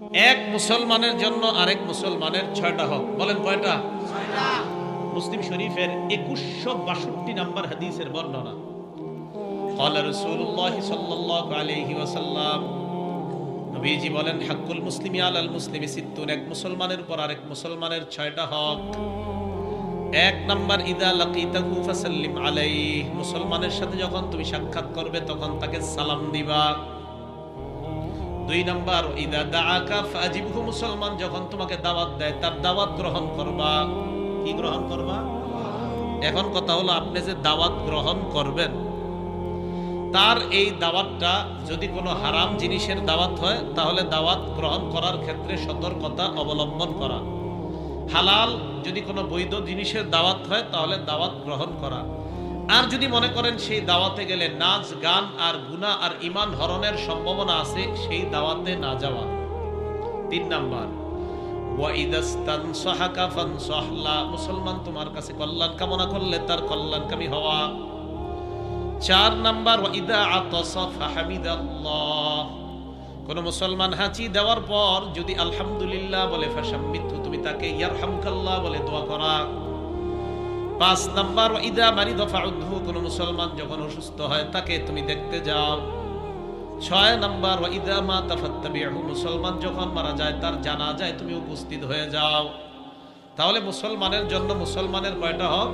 এক মুসলমানের জন্য আরেক মুসলমানের 6টা হক। বলেন কয়টা? মুসলিম শরীফের 2162 নম্বর হাদিসের বর্ণনা। قال رسول الله صلى الله عليه وسلم, নবীজি বলেন, হাক্কুল মুসলিমি আলাল মুসলিমি সিত্তুন, এক মুসলমানের উপর আরেক মুসলমানের 6টা হক। এক নাম্বার, ইদা লাকিতাহু ফাসাল্লিম আলাইহি, মুসলমানের সাথে যখন তুমি সাক্ষাৎ করবে তখন তাকে সালাম দিবা। 2 নাম্বার, ইদা দাআকা ফাজিবহু, মুসলমান যখন তোমাকে দাওয়াত দেয় তার দাওয়াত গ্রহণ করবা। কি গ্রহণ করবা? এখন কথা হলো, আপনি যে দাওয়াত গ্রহণ করবেন, তার এই দাওয়াতটা যদি কোনো হারাম জিনিসের দাওয়াত হয় তাহলে দাওয়াত গ্রহণ করার ক্ষেত্রে সতর্কতা অবলম্বন করা। হালাল যদি কোনো বৈধ জিনিসের দাওয়াত হয় তাহলে দাওয়াত গ্রহণ করা। আর যদি মনে করেন সেই দাওয়াতে গেলে নাচ গান আর গুনাহ আর ঈমান হরণের সম্ভাবনা আছে, সেই দাওয়াতে না যাওয়া। 3 নাম্বার, ওয়া ইদাস্তানসাহাকা ফানসাহলা, মুসলমান তোমার কাছে কল্যাণ কামনা করলে তার কল্যাণকামী হওয়া। 4 নাম্বার, ওয়া ইদা আতাসা ফাহামিদাল্লাহ, কোন মুসলমান হাঁচি দেওয়ার পর যদি আলহামদুলিল্লাহ বলে, ফাশাম্মিতহু, তুমি তাকে ইয়ারহামুকাল্লাহ বলে দোয়া করা। 5 নাম্বার, ওয়া ইদা মারিদা ফাউদহু, কোন মুসলমান যখন অসুস্থ হয় তাকে তুমি দেখতে যাও। 6 নাম্বার, ওয়া ইদা মাতা ফাত্তাবিহু, মুসলমান যখন মারা যায় তার জানাজায় তুমি উপস্থিত হয়ে যাও। তাহলে মুসলমানের জন্য মুসলমানের কয়টা হক?